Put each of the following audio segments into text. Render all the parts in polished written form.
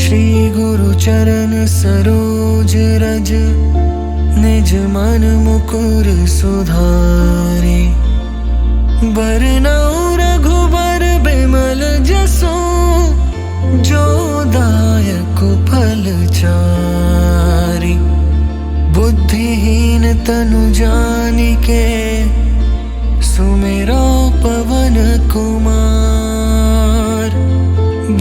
श्री गुरु चरण सरोज रज, निज मन मुकुर सुधारे। बरनउँ रघुबर बिमल जसु, जो दायक फल चारि। बुद्धिहीन तनु जानिके, सुमिरो पवन कुमार।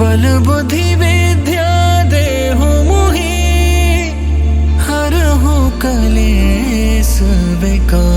बल बुद्धि विद्या देहु मोहि, हरहु कलेस विकार।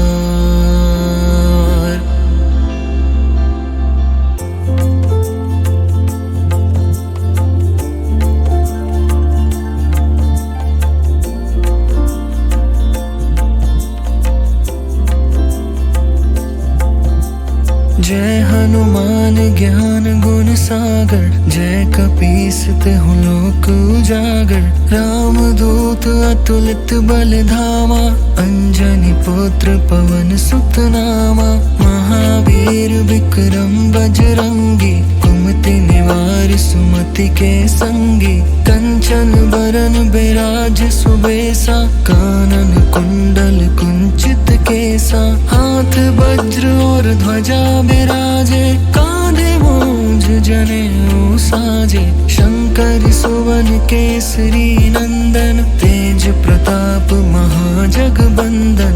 जय हनुमान ज्ञान गुण सागर, जय कपीस तिहुँ लोक उजागर। राम दूत अतुलित बल धामा, अंजनी पुत्र पवन सुत नामा। महावीर विक्रम बजरंगी, कुमति निवार सुमति के संगी। कंचन बरन बिराज सुबेसा, कानन कुंडल कुंचित केसा। हाथ वज्र और ध्वजा बिराजे, कांधे मूंज जनेऊ साजे। शंकर सुवन केसरी नंदन, तेज प्रताप महाजगबंदन।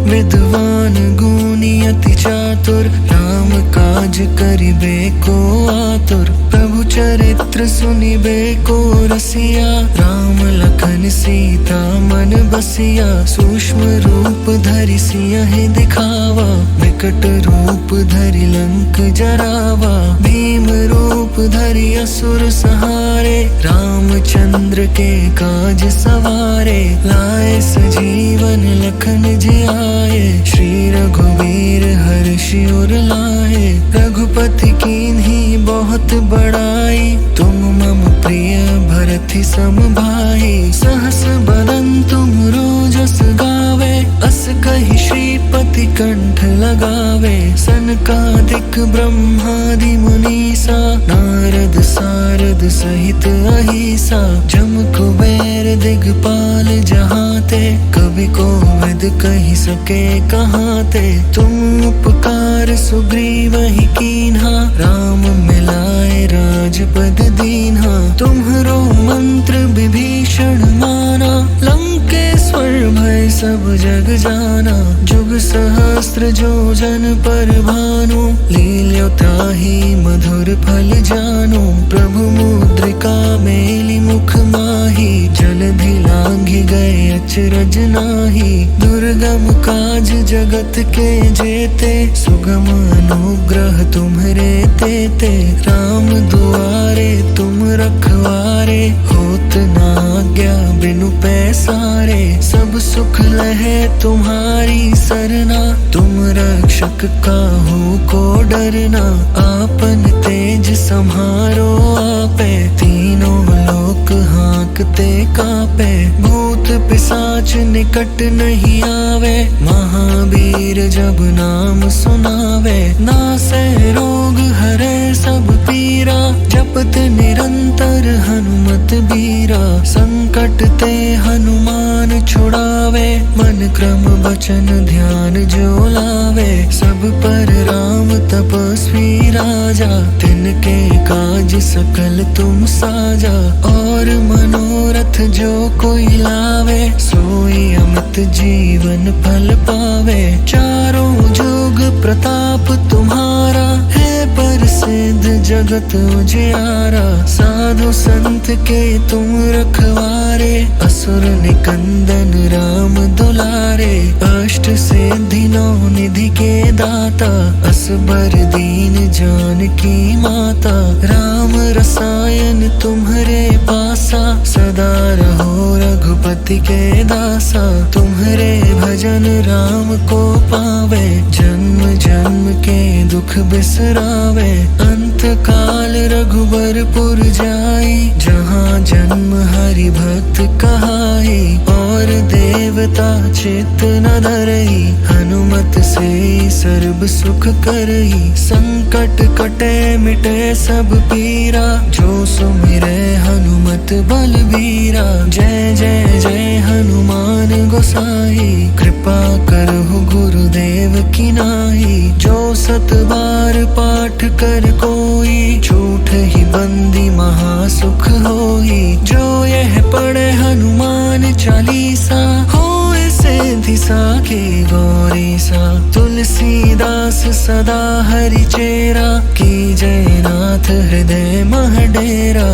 विद्वान गुणी अति चातुर, राम काज करिबे को आतुर। प्रभु चरित्र सुनिबे को रसिया, राम लखन सीता मन बसिया। सूक्ष्म रूप धरि सियहि दिखावा, विकट रूप धरि लंक जरावा। भीम रूप धरि असुर संहारे, रामचंद्र के काज सवारे। लाए सजीवन लखन जियाए, श्री रघुवीर हर्षि उर लाए। रघुपति कीन्ही बहुत बड़ाई, तुम मम प्रिय भरति सम भाई। सहस बदन तुम रोजस गावे, अस कहि श्रीपति कंठ लगावे। सनकादिक ब्रह्मादि मुनीसा, नारद सारद सहित अहिसा। जम कुबेर दिगपाल जहाते, कवि कोविद कहि सके कहाते। तुम उपकार सुग्रीवहि कीन्हा, राम मिलाए राजपद दीन्हा। तुम्हरो मंत्र विभीषण माना, लंकेश्वर भय सब जग जाना। जुग सहस्त्र जो जन पर भानु, लील्यो ताहि मधुर फल जानु। प्रभु मुद्रिका मेलि मुख माहि, जलधि लांघि गए अचरज नाहि। दुर्गम काज जगत के जेते, सुगम अनुग्रह तुम्हरे तेते। राम दुआरे तुम रखवारे, होत न आज्ञा बिनु पैसारे। सब सुख लहे तुम्हारी सरना, तुम रक्षक काहू को डरना। आपन तेज सम्हारो आपे, तीनों लोक हाँकते कापे। भूत पिशाच निकट नहीं आवे, महावीर जब नाम सुनावे। नासै रोग हरै सब पीरा, जपत निरंतर हनुमत बीरा। संकट ते हनुमान छुड़ावे, मन क्रम वचन ध्यान जो लावे। सब पर राम तपस्वी राजा, तिनके काज सकल तुम साजा। और मनोरथ जो कोई लावे, सोई अमित जीवन फल पावे। चारों जुग प्रताप तुम्हारा, है प्रसिद्ध जगत उजियारा। साधु संत के तुम रखवारे, असुर निकंदन राम दुलारे। अष्ट सिद्धि नौ निधि के दाता, असबर दीन जानकी माता। राम रसायन तुम्हरे पासा, सदा रहो रघुपति के दासा। तुम्हरे भजन राम को पावे, जन्म जन्म के दुख बिसरावे। अंत काल रघुबरपुर जाई, जहाँ जन्म हरि भक्त कहाई। और देवता चित्त न धरई, हनुमत से सर्व सुख करई। संकट कटे मिटे सब पीरा, जो सुमिरै हनुमत तुलित बलबीरा। जय जय जय हनुमान गोसाई, कृपा करहु गुरुदेव की नाई। जो सत बार पाठ कर कोई, झूठ ही बंदी महासुख होई। जो यह पढ़े हनुमान चालीसा, होए सिद्धि साखी गौरी सा। तुलसीदास सदा हरि चेरा, की जय नाथ हृदय मह डेरा।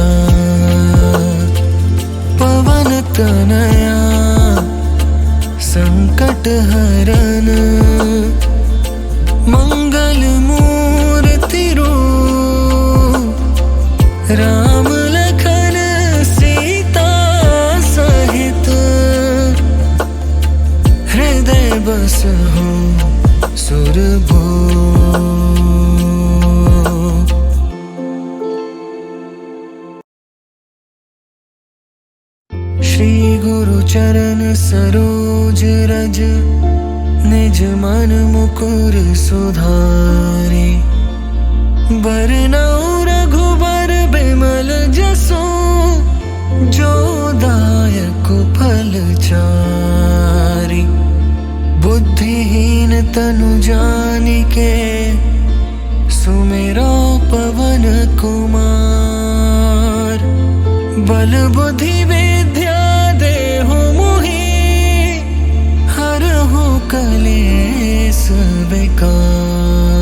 पवन तनया संकट हरन, मंगल मूर्ति रूप। राम लखन सीता सहित, हृदय बसहु सुरभूप। श्री गुरु चरण सरोज रज, निज मन मुकुर सुधारे। बरनउँ रघुबर बिमल जसु, जो दायक फल चारि। बुद्धिहीन तनु जानिके, सुमिरो पवन कुमार। बल बुद्धि विद्या देहु मोहि, हरहु कलेस विकार।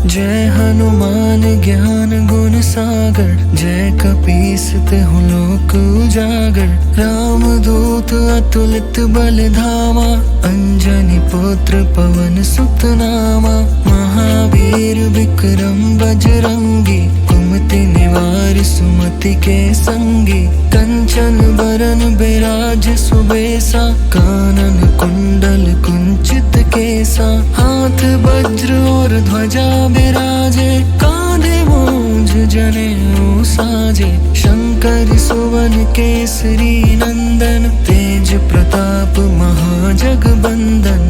जय हनुमान ज्ञान गुण सागर, जय कपीस तिहुँ लोक उजागर। राम दूत अतुलित बल धामा, अंजनी पुत्र पवन सुत नामा। महावीर विक्रम बजरंगी, कुमति निवार सुमति के संगी। कंचन बरन बिराज सुबेसा, कानन कुंडल कुंचित केसा। हाथ वज्र और ध्वजा बिराजे, कांधे मूंज जनेऊ साजे। शंकर सुवन केसरी नंदन, तेज प्रताप महाजगबंदन।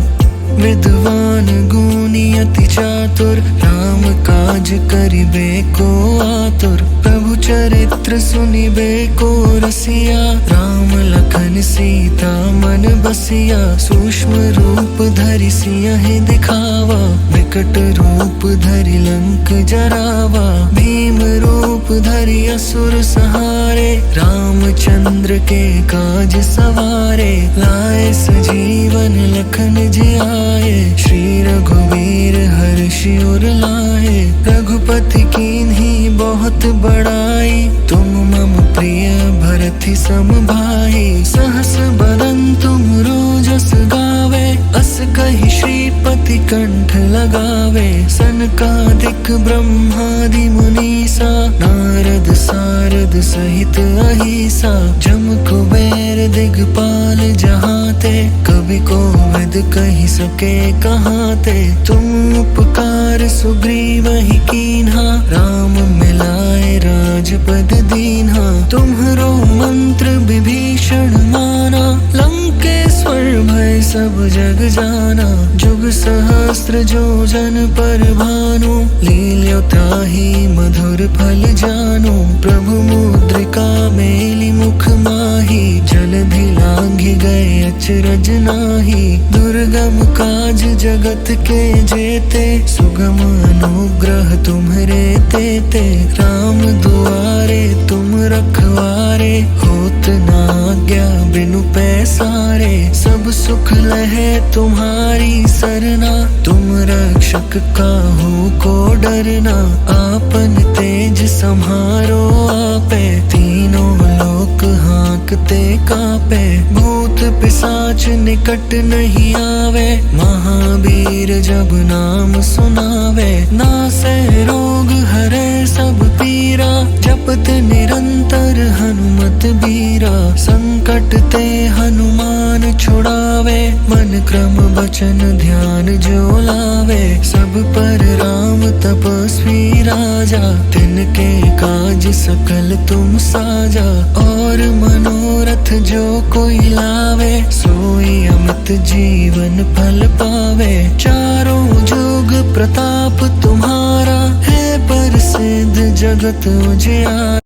विद्वान गुणी अति चातुर, राम काज करिबे को आतुर। प्रभु चरित्र सुनिबे को रसिया, राम लखन सीता मन बसिया। सूक्ष्म रूप धरि सियहि दिखावा, विकट रूप धरि लंक जरावा। भीम रूप धरि असुर संहारे, रामचंद्र के काज सवारे। लाए सजीवन लखन जियाए, श्री रघुवीर हर्षि उर लाए। रघुपति कीन्ही बहुत बड़ाई, तुम मम प्रिय भरत सम भाई। सहस बदन तुम रोजस गावे, अस कहि श्रीपति कंठ लगावे। सनकादिक ब्रह्मादि मुनीसा, नारद सारद सहित अहिसा। जम कुबेर दिगपाल जहाते, कवि कोविद कहि सके कहाते। तुम उपकार सुग्रीवहि कीन्हा, राम मिलाए राजपद दीन्हा। तुम्हरो मंत्र विभीषण माना, लंकेश्वर भय सब जग जाना। जुग सहस्त्र जो जन पर भानु, लील्यो ताहि मधुर फल जानु। प्रभु मुद्रिका मेलि मुख माहि, जलधि लांघि गए अचरज नाहि। दुर्गम काज जगत के जेते, सुगम अनुग्रह तुम्हरे तेते। राम दुआरे तुम रखवारे, होत न आज्ञा बिनु पैसारे। सब सुख लहे तुम्हारी सरना, तुम रक्षक काहू को डरना। आपन तेज सम्हारो आपे, तीनों लोक हांकते कापे। भूत पिशाच निकट नहीं आवे, महावीर जब नाम सुनावे। नासै रोग हरै सब पीरा, जपत निरंतर हनुमत बीरा। संकट ते हनुमान छुड़ावे, मन क्रम बचन ध्यान जो लावे। सब पर राम तपस्वी राजा, तिनके काज सकल तुम साजा। और मनोरथ जो कोई लावे, सोई अमित जीवन फल पावे। चारों जुग प्रताप तुम्हारा, है प्रसिद्ध जगत उजियारा।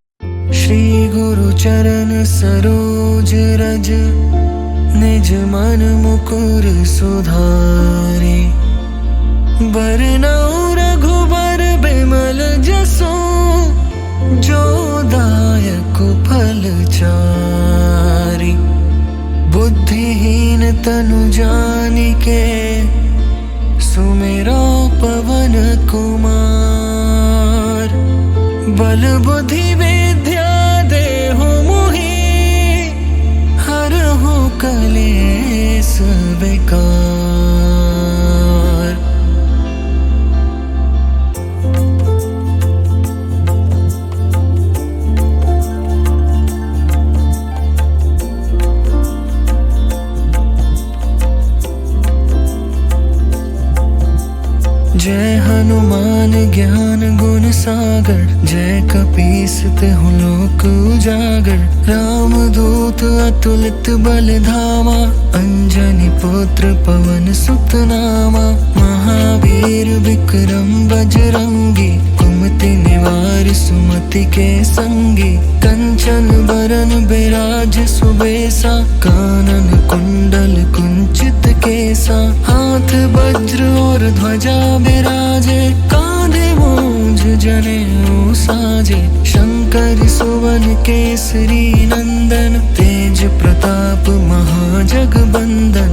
श्री गुरु चरण सरोज रज, निज मन मुकुर सुधारे। बरनउँ रघुबर बिमल जसु, जो दायक फल चारि। बुद्धिहीन तनु जानिके, सुमिरो पवन कुमार। बल बुद्धि विद्या देहु मोहि, हरहु कलेस विकार। जय हनुमान ज्ञान गुण सागर, जय कपीस तिहु लोक उजागर। राम दूत अतुलित बल धामा, अंजनी पुत्र पवन सुत नामा। महावीर विक्रम बजरंगी, कुमति निवार सुमति के संगी। कंचन बरन बिराज सुबेसा, कानन कुंडल कुंचित केसा। हाथ वज्र और ध्वजा बिराजे, कांधे मूंज जनेऊ साजे। शंकर सुवन केसरी नंदन, तेज प्रताप महाजगबंदन।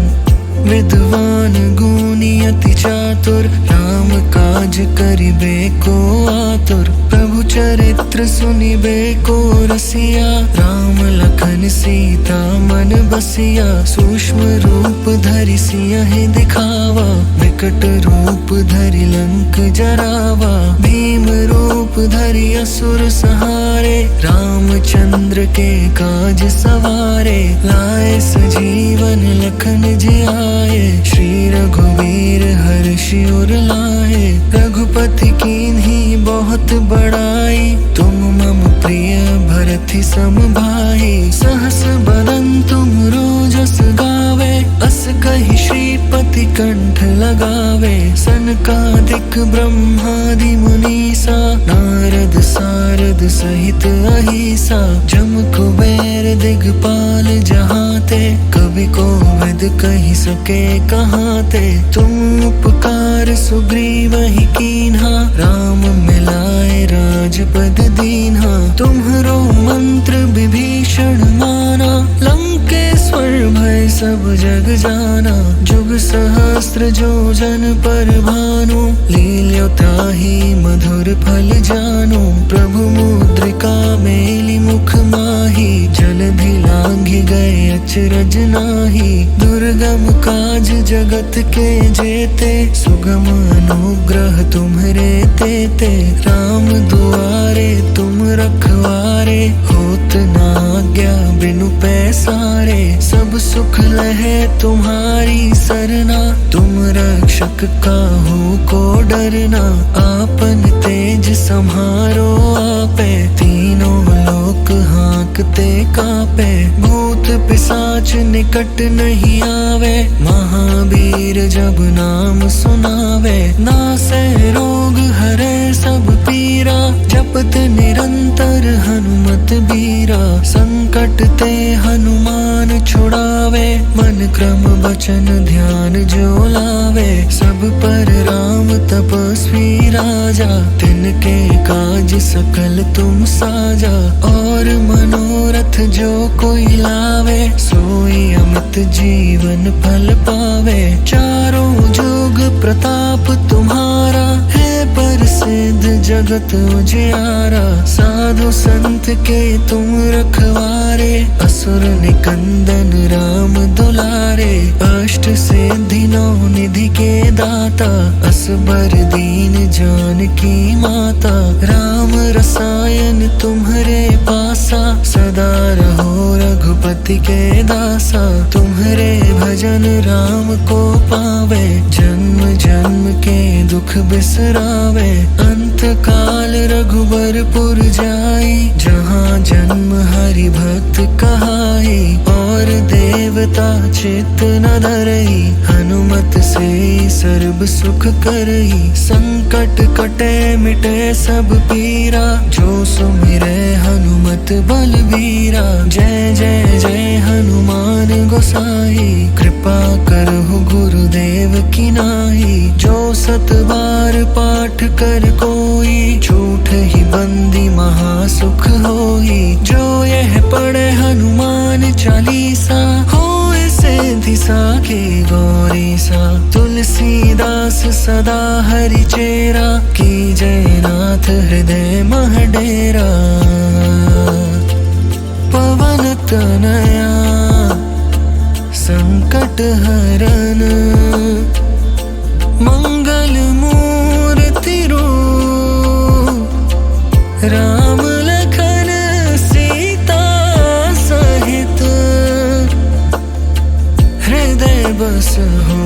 विद्वान गुणी अति चातुर, राम काज करिबे को आतुर। प्रभु चरित्र सुनिबे को रसिया, राम लखन सीता मन बसिया। सूक्ष्म रूप धरि सियहि दिखावा, विकट रूप धरि लंक जरावा। भीम रूप धरि असुर संहारे, रामचंद्र के काज सवारे। लाए सजीवन लखन जियाए, श्री रघुवीर हर्षि उर लाए। रघुपति कीन्ही बहुत बड़ाई, तुम मम प्रिय भरति सम भाई। सहस बदन तुम रोजस गावे, अस कहि श्रीपति कंठ लगावे। सनकादिक ब्रह्मादि मुनीसा, नारद सारद सहित अहिसा। जम कुबेर दिगपाल जहाते, कवि कोविद कहि सके कहाते। तुम उपकार सुग्रीवहि कीन्हा, राम मिलाए राजपद दीन्हा। तुम्हरो मंत्र विभीषण माना, लंकेश्वर भय सब जग जाना। जुग सहस्त्र जो जन पर भानु, लील्यो ताहि मधुर फल जानु। प्रभु मुद्रिका मेलि मुख माहि, जलधि लांघि गए अचरज नाहि। दुर्गम काज जगत के जेते, सुगम अनुग्रह तुम्हरे तेते। राम दुआरे तुम रखवारे, होत न आज्ञा बिनु पैसारे। सब सुख लहे तुम्हारी सरना, तुम रक्षक काहू को डरना। आपन तेज सम्हारो आपे, तीनों लोक हाँकते कापे। भूत पिशाच निकट नहीं आवे, महावीर जब नाम सुनावे। नासै रोग हरै सब पीरा, जपत निरंतर हनुमत बीरा। संकट ते हनुमान छुड़ावे, मन क्रम बचन ध्यान जो लावे। सब पर राम तपस्वी राजा, तिनके काज सकल तुम साजा। और मनोरथ जो कोई लावे, सोई अमित जीवन फल पावे। चारों जुग प्रताप तुम्हारा, है प्रसिद्ध जगत उजियारा। साधु संत के तुम रखवारे, असुर निकंदन राम दुलारे। अष्ट सिद्धि नौ निधि के दाता, असबर दीन जानकी माता। राम रसायन तुम्हारे पासा, सदा रहो रघुपति के दासा। तुम्हारे भजन राम को पावे, जन्म जन्म के दुख बिसरावे। अंत काल रघुबरपुर जाई, जहाँ जन्म हरि भक्त कहाई। और देवता चित्त न धरई, हनुमत से सर्ब सुख करई। संकट कटे मिटे सब पीरा, जो सुमिरे हनुमत बलबीरा। जय जय जय हनुमान गोसाई, कृपा करहु गुरुदेव की नाई। जो सत बार पाठ कर कोई, झूठ ही बंदी महासुख होई। जो यह पढ़े हनुमान चालीसा, होए सिद्धि साखी गौरीसा। तुलसीदास सदा हरि चेरा, की जय नाथ हृदय मह डेरा। पवन तनया संकट हरन, मंगल मूर्ति रूप। राम लखन सीता सहित, हृदय बसहु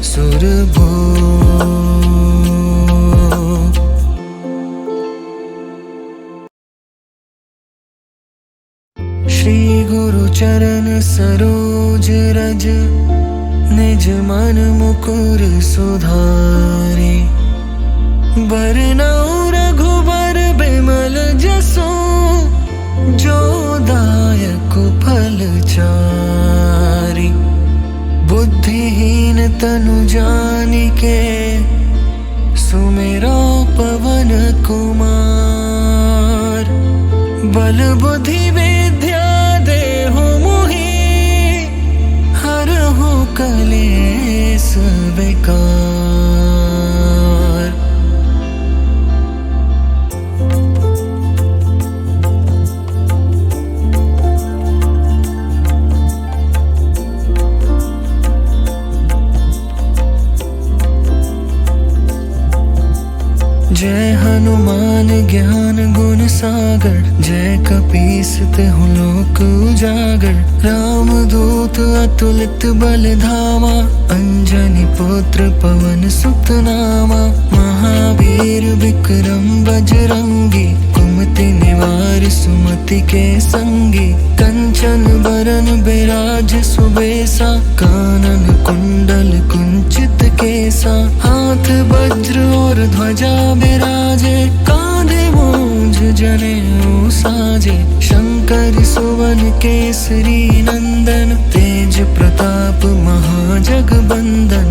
सुरभूप। श्री गुरु चरण सरोज रज, निज मन मुकुर सुधारे। बरनउँ रघुबर बिमल जसु, जो दायक फल चारि। बुद्धिहीन तनु जानिके, सुमिरो पवन कुमार। बल बुद्धि विद्या देहु मोहि, हरहु कलेस विकार। जय हनुमान ज्ञान गुण सागर, जय कपीस तिहुँ लोक उजागर। राम दूत अतुलित बल धामा, अंजनी पुत्र पवन सुत नामा। महावीर विक्रम बजरंगी, कुमति निवार सुमति के संगी। कंचन बरन बिराज सुबेसा, कानन कुंडल कुंचित केसा। हाथ वज्र और ध्वजा बिराजे, कांधे मूंज जनेऊ साजे। शंकर सुवन केसरी नंदन, तेज प्रताप महाजगबंदन।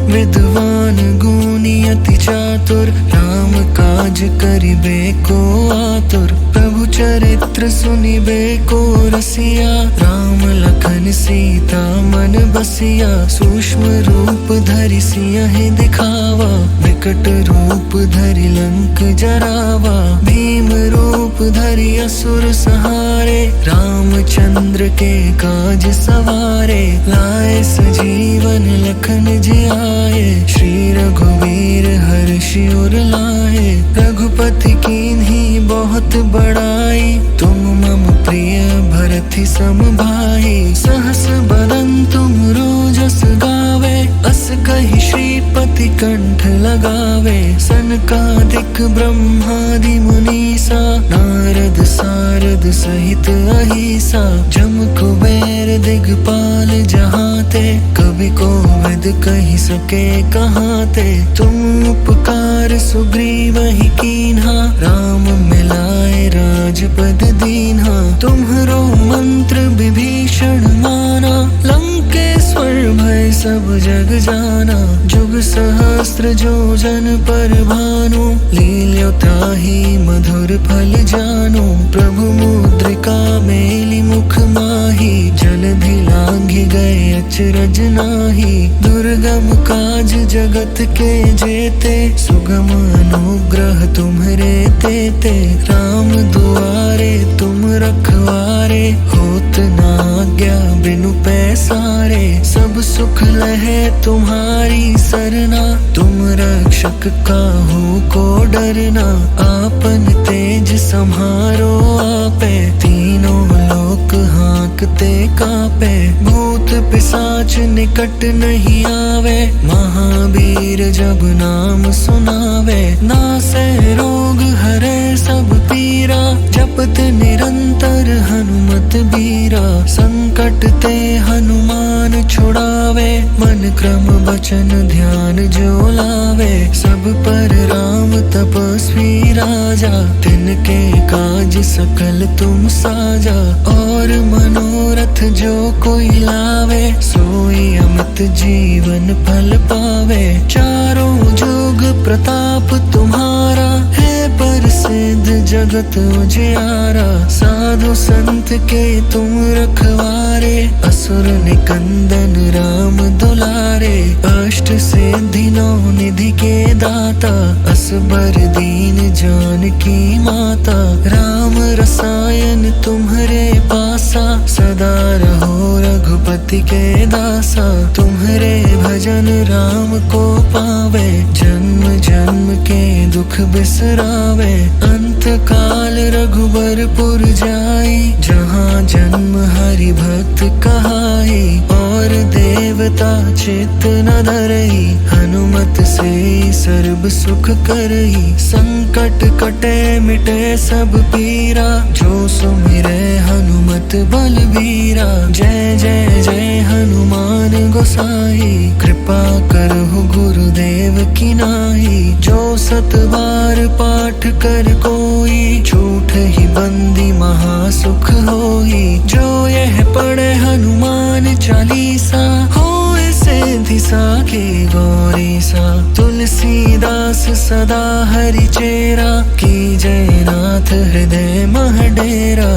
विद्वान गुणी अति चातुर, राम काज करिबे को आतुर। प्रभु चरित्र सुनिबे को रसिया, राम लखन सीता मन बसिया। सूक्ष्म रूप धरि सियहि दिखावा, विकट रूप धरि लंक जरावा। भीम रूप धरि असुर संहारे, रामचंद्र के काज सवारे। लाए सजीवन लखन जियाए, श्री रघुवीर हर्षि उर लाए। रघुपति कीन्ही बहुत बड़ाई, तुम मम प्रिय भरति सम भाई। सहस बदन तुम रोजस गावे, अस कहि श्रीपति कंठ लगावे। सनकादिक ब्रह्मादि मुनीसा, नारद सारद सहित अहिसा। जम कुबेर दिगपाल जहाते, कवि कोविद कहि सके कहाते। तुम उपकार सुग्रीवहि कीन्हा, राम मिलाए राजपद दीन्हा। तुम्हरो मंत्र विभीषण माना, लंकेश्वर भय सब जग जाना। जुग सहस्त्र जो जन पर भानु, लील्यो ताहि मधुर फल जानु। प्रभु मुद्रिका मेलि मुख माहि, जलधि लांघि ही गए अचरज नाही। दुर्गम काज जगत के जेते, सुगम अनुग्रह तुम्हरे तेते। राम दुआरे तुम रखवारे, होत ना आज्ञा बिनु पैसारे। सब सुख लहे तुम्हारी सरना, तुम रक्षक काहू को डरना। आपन तेज सम्हारो आपे, तीनों लोक हाँकते कापे। भूत पिशाच निकट नहीं आवे, महावीर जब नाम सुनावे। नासे रोग हरे सब पीरा, जपत निरंतर हनुमत बीरा। संकट ते हनुमान छुड़ावे, मन क्रम वचन ध्यान जो लावे। सब पर राम तपस्वी राजा, तिनके काज सकल तुम साजा। और मनोरथ जो कोई लावे, सोई अमित जीवन फल पावे। चारों जुग प्रताप तुम्हारा, है प्रसिद्ध जगत उजियारा। साधु संत के तुम रखवारे, असुर निकंदन राम दुलारे। अष्ट सिद्धि नौ निधि के दाता, असबर दीन जानकी माता। राम रसायन तुम्हरे पासा, सदा रहो रघुपति के दासा। तुम्हरे भजन राम को पावे, जन्म जन्म के दुख बिसरावे। अंत काल रघुबरपुर जाई, जहाँ जन्म हरि भक्त कहाई। और देवता चित्त न धरई, हनुमत से सर्व सुख करई। संकट कटे मिटे सब पीरा, जो सुमिरे हनुमत बलबीरा। जय जय जय हनुमान गोसाई, कृपा करहु गुरुदेव की नाई। जो सत बार पाठ कर कोई, झूठ ही बंदी महासुख होई। जो यह पढ़े हनुमान चालीसा, होए सिद्धि साखी गौरी सा। तुलसीदास सदा हरि चेरा, की जय नाथ हृदय मह डेरा।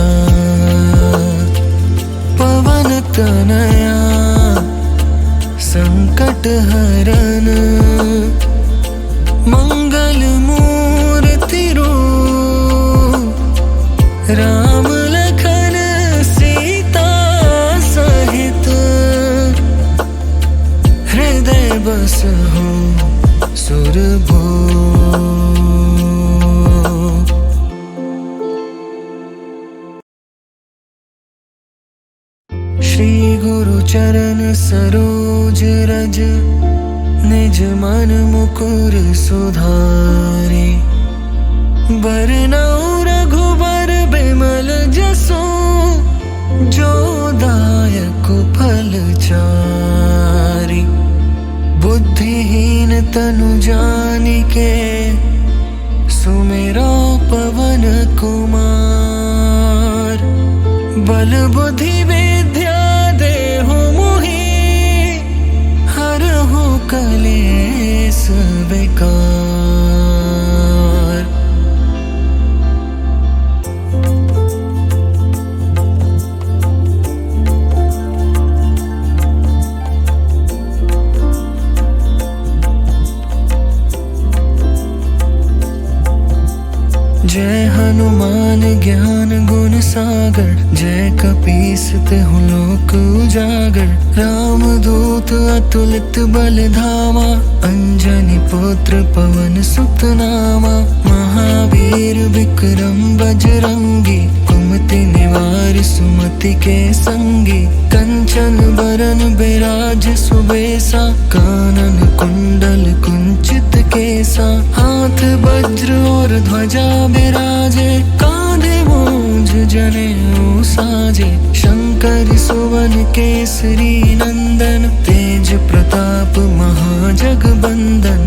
पवन तनया संकट हरन, मंगल मूर्ति रूप। राम लखन सीता सहित, हृदय बसहु सुरभूप। श्री गुरु चरण सरोज रज, निज मन मुकुर सुधारे। बरनउँ रघुबर बिमल जसु, जो दायक फल चारि। बुद्धिहीन तनु जानिके, सुमिरो पवन कुमार। बल बुद्धि विद्या देहु मोहि, हरहु कलेस विकार। जय हनुमान ज्ञान गुण सागर, जय कपीस तिहुँ लोक उजागर। राम दूत अतुलित बल धामा, अंजनी पुत्र पवन सुत नामा। महावीर विक्रम बजरंगी, कुमति निवार सुमति के संगी। कंचन बरन बिराज सुबेसा, कानन कुंडल कुंचित केसा। हाथ वज्र और ध्वजा बिराजे, कांधे मूंज जनेऊ साजे। शंकर सुवन केसरी नंदन, तेज प्रताप महाजगबंदन।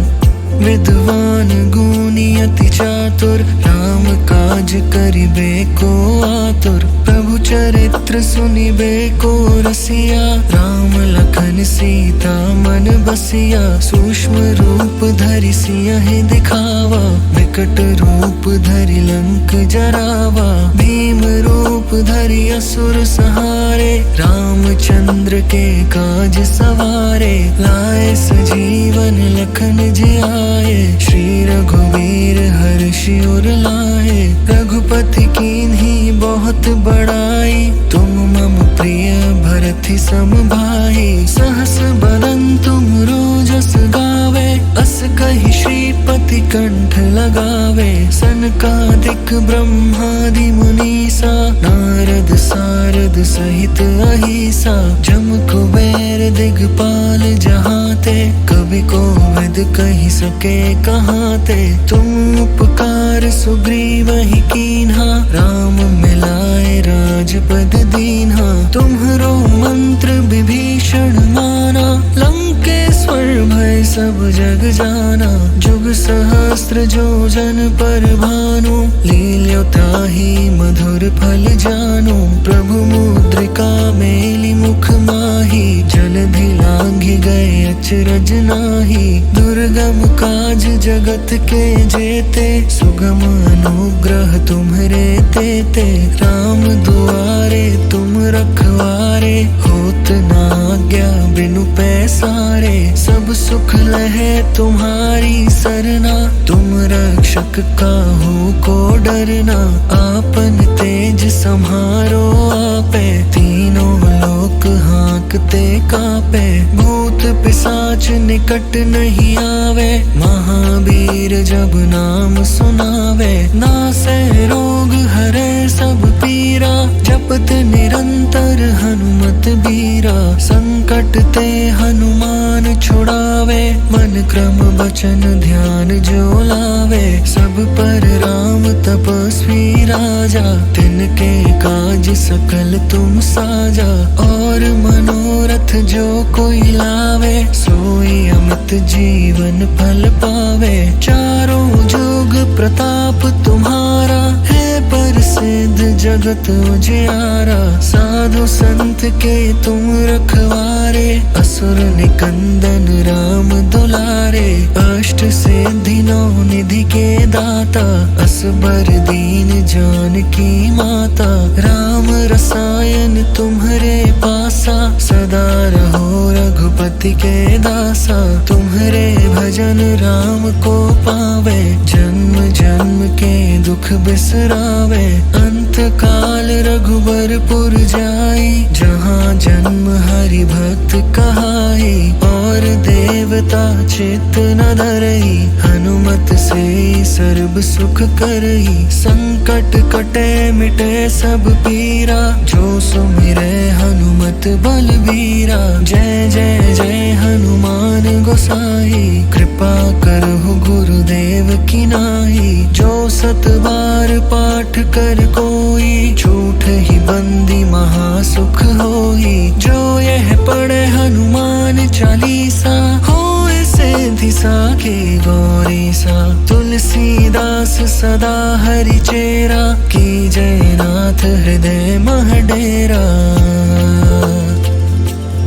विद्वान गुणी अति चातुर, राम काज करिबे को आतुर। प्रभु चरित्र सुनिबे को रसिया, राम लखन सीता मन बसिया। सूक्ष्म रूप धरि सियहि दिखावा, विकट रूप धरि लंक जरावा। भीम रूप धरि असुर सहारे, रामचंद्र इंद्र के काज सवारे, लाए सजीवन लखन जी आए, श्री रघुवीर हर्षि उर लाए। रघुपति कीन्ही बहुत बड़ाई, तुम मम प्रिय भरति सम भाई। सहस बदन तुम रोजस गावे, अस कहि श्रीपति कंठ लगावे। सनकादिक ब्रह्मादि मुनीसा, नारद सारद सहित अहिसा। जम कुबेर दिगपाल जहाते, कवि कोविद कहि सके कहाते। तुम उपकार सुग्रीवहि कीन्हा, राम मिलाए राजपद दीन्हा। तुम्हरो मंत्र विभीषण माना, लंकेश्वर भय सब जग जाना। जुग सहस्त्र जो जन पर भानु, लील्यो ताहि मधुर फल जानु। प्रभु मुद्रिका मेलि मुख माही, जलधि लांघि गए अचरज नाहि। दुर्गम काज जगत के जेते, सुगम अनुग्रह तुम्हरे तेते। राम दुआरे तुम रखवारे, होत न आज्ञा बिनु पैसारे। सब सुख लहे तुम्हारी सरना, तुम रक्षक काहू को डरना। आपन तेज सम्हारो आपे, तीनों लोक हाँकते कापे। भूत पिशाच निकट नहीं आवे, महावीर जब नाम सुनावे। नासै रोग हरै सब पीरा, जपत निरंतर हनुमत बीरा। संकट ते हनुमान छुड़ावे, मन क्रम वचन ध्यान जो लावे। सब पर राम तपस्वी राजा, तिनके काज सकल तुम साजा। और मनोरथ जो कोई लावे, सोई अमित जीवन फल पावे। चारों जुग प्रताप तुम्हारा, है प्रसिद्ध जगत उजियारा। साधु संत के तुम रखवारे, असुर निकंदन राम दुलारे। अष्ट सिद्धि नौ निधि के दाता, असबर दीन जानकी माता। राम रसायन तुम्हरे पासा, सदा रहो रघुपति के दासा। तुम्हरे भजन राम को पावे, जन्म जन्म के दुख बिसरावे। अंत काल रघुबरपुर जाई, जहाँ जन्म हरि भक्त कहाई। और देवता चित्त न धरई, हनुमत से सर्व सुख करई। संकट कटे मिटे सब पीरा, जो सुमिरै हनुमत बलबीरा। जय जय जय हनुमान गोसाई, कृपा करहु गुरुदेव की नाई। जो सत बार पाठ कर कोई, झूठ ही बंदी महासुख होई। जो यह पढ़े हनुमान चालीसा, होए सिद्धि साखी गौरी सा। तुलसीदास सदा हरि चेरा, की जय नाथ हृदय मह डेरा।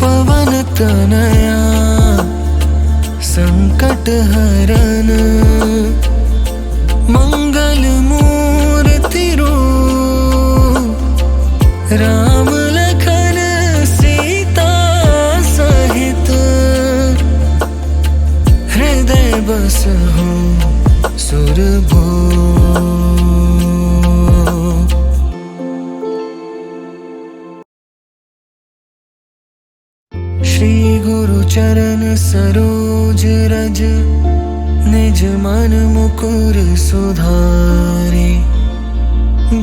पवन तनया संकट हरन, मंगल मूर्ति रूप। राम लखन सीता सहित, हृदय बसहु सुरभूप। श्री गुरु चरण सरोज रज, निज मन मुकुर सुधारे।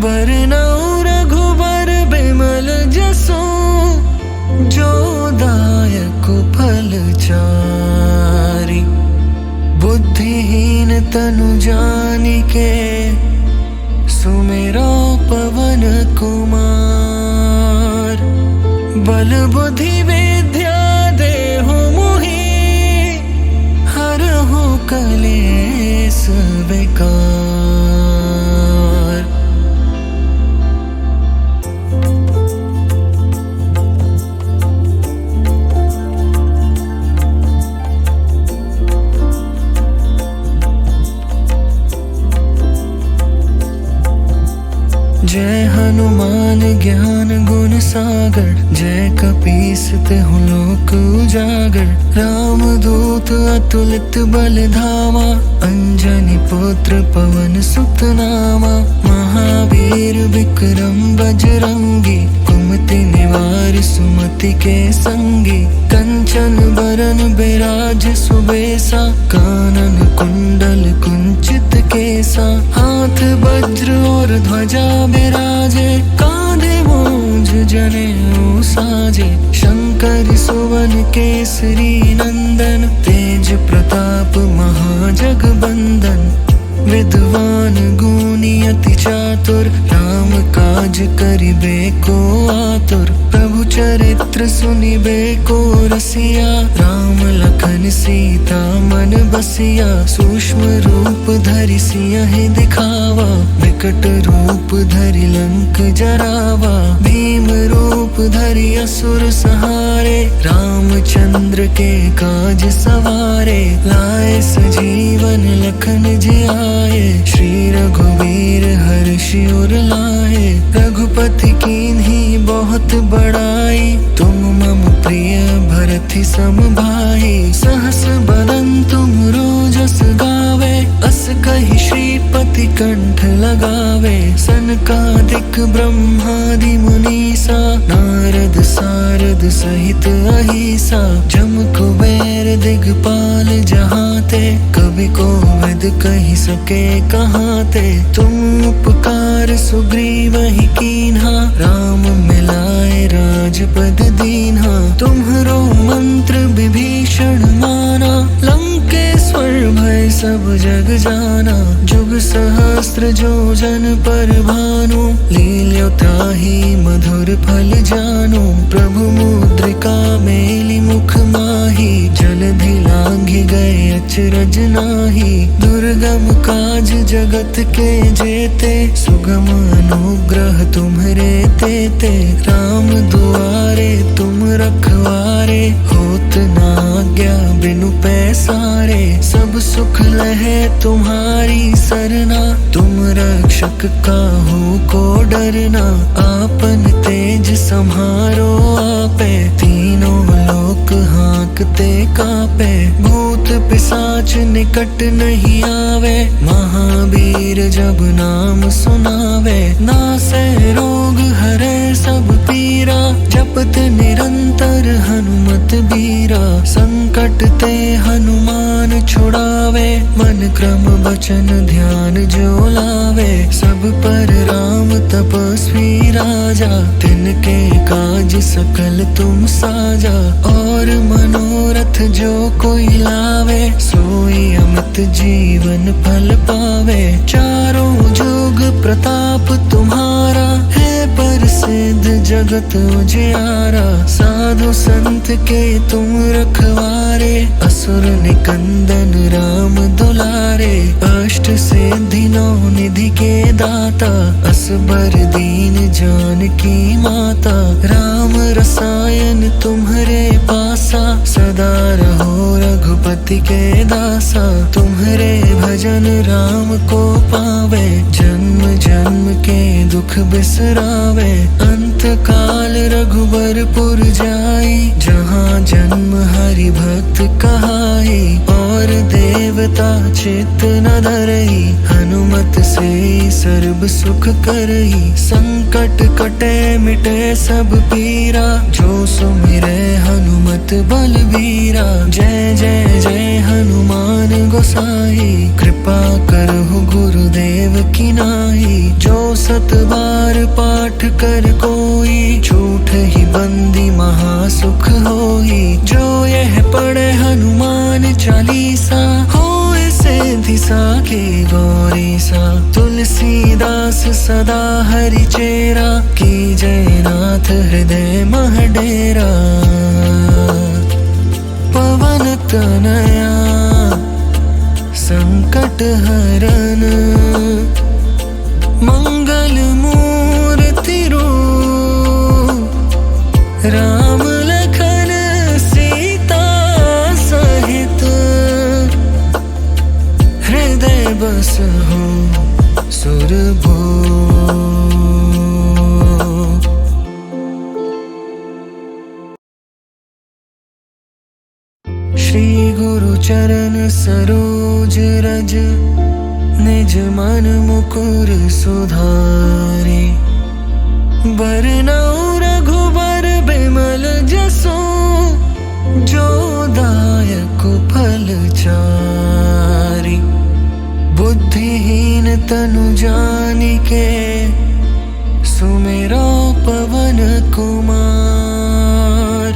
बरनउँ रघुबर बिमल जसु, जो दायक फल चारि। बुद्धिहीन तनु जानिके, सुमिरो पवन कुमार। बल बुद्धि विद्या देहु मोहि, हरहु कलेस विकार। जय जय हनुमान ज्ञान गुण सागर, जय कपीस तिहुँ लोक उजागर। राम दूत अतुलित बल धामा, अंजनी पुत्र पवन सुत नामा। महावीर विक्रम बजरंगी, कुमति निवार सुमति के संगी। कंचन बरन बिराज सुबेसा, कानन कुंडल कुंचित केसा। हाथ वज्र और ध्वजा बिराजे, कांधे मूंज जनेऊ साजे। शंकर सुवन केसरी नंदन, तेज प्रताप महाजगबंदन। विद्वान गुणी अति चातुर, राम काज करिबे को आतुर। प्रभु चरित्र सुनिबे को रसिया, राम लखन सीता मन बसिया। सूक्ष्म रूप धरि सियहि दिखावा, विकट रूप धरि लंक जरावा। भीम रूप धरि असुर संहारे, रामचंद्र के काज सवारे। लाए सजीवन लखन जियाए, श्री रघुवीर हर्षि उर लाए। रघुपति कीन्ही बहुत बड़ाई, तुम मम प्रिय भरति सम भाई। सहस बदन तुम रोजस गावे, अस कहि श्रीपति कंठ लगावे। सनकादिक ब्रह्मादि मुनीसा, नारद सारद सहित अहिसा। जम कुबेर दिगपाल जहाते, कवि कोविद कहि सके कहाते। तुम उपकार सुग्रीवहि कीन्हा, राम मिलाए राजपद दीन्हा। तुम्हरो मंत्र विभीषण माना, लंकेश्वर भय सब जग जाना। जुग सहस्त्र जो जन पर भानु, लील्यो ताहि मधुर फल जानु। प्रभु मुद्रिका मेलि मुख माहि, जलधि लांघि गए अचरज नाहि। दुर्गम काज जगत के जेते, सुगम अनुग्रह तुम्हरे तेते। राम दुआरे तुम रखवारे, होत न आज्ञा बिनु पैसारे। सब सुख लहे तुम्हारी सरना, तुम रक्षक काहू को डरना। आपन तेज सम्हारो आपे, तीनों लोक हाँकते कापे। भूत पिशाच निकट नहीं आवे, महावीर जब नाम सुनावे। नासै रोग हरै सब पीरा, जपत निरंतर हनुमत बीरा। संकट ते हनुमान छुड़ावे, मन क्रम वचन ध्यान जो लावे। सब पर राम तपस्वी राजा, तिनके काज सकल तुम साजा। और मनोरथ जो कोई लावे, सोई अमित जीवन फल पावे। चारों जुग प्रताप तुम्हारा, है प्रसिद्ध जगत उजियारा। साधु संत के तुम रखवारे, असुर निकंदन राम दुलारे। अष्ट सिद्धि नौ निधि के दाता, असबर दीन जानकी माता। राम रसायन तुम्हरे पासा, सदा रहो रघुपति के दासा। तुम्हरे भजन राम को पावे, जन्म जन्म के दुख बिसरावे। अंत काल रघुबरपुर जाई, जहाँ जन्म हरि भक्त कहाई। और देवता चित्त न धरई, हनुमत से सर्व सुख करई। संकट कटे मिटे सब पीरा, जो सुमिरै हनुमत बलबीरा। जय जय जय हनुमान गोसाई, कृपा करहु गुरुदेव की नाई। जो सत बार पाठ कर कोई, छूट ही बंदी महासुख होई। जो यह पढ़े हनुमान चालीसा, होए सिद्धि साखी गौरीसा। तुलसीदास सदा हरि चेरा, की जय नाथ हृदय मह डेरा। पवन तनया संकट हरन, मंगल मूर्ति रूप। राम लखन सीता सहित, हृदय बसहु सुरभूप। चरण सरोज रज, निज मन मुकुर सुधारे। बरनउँ रघुबर बिमल जसु, जो दायक फल चारि। बुद्धिहीन तनु जानिके, सुमिरौ पवन कुमार।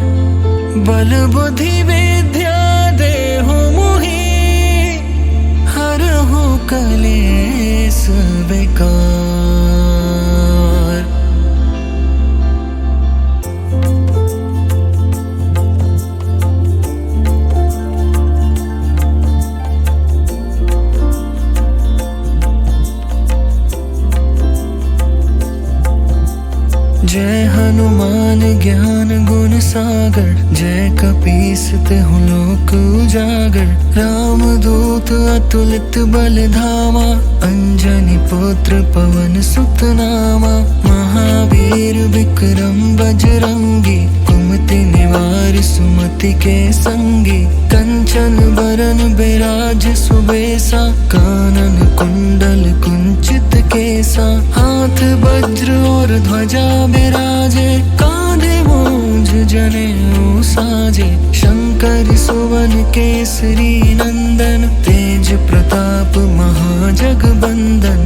बल बुद्धि विद्या देहु मोहि, हरहु कलेस विकार। जय हनुमान ज्ञान गुण सागर, जय कपीस तिहुँ लोक उजागर। राम दूत अतुलित बल धामा, अंजनी पुत्र पवन सुत नामा। महावीर विक्रम बजरंगी, कुमति निवार सुमति के संगी। कंचन बरन बिराज सुबेसा, कानन कुंडल कुंचित केसा। हाथ वज्र और ध्वजा बिराजे, कांधे मूंज जनेऊ साजे। शंकर सुवन केसरी नंदन, तेज प्रताप महाजगबंदन।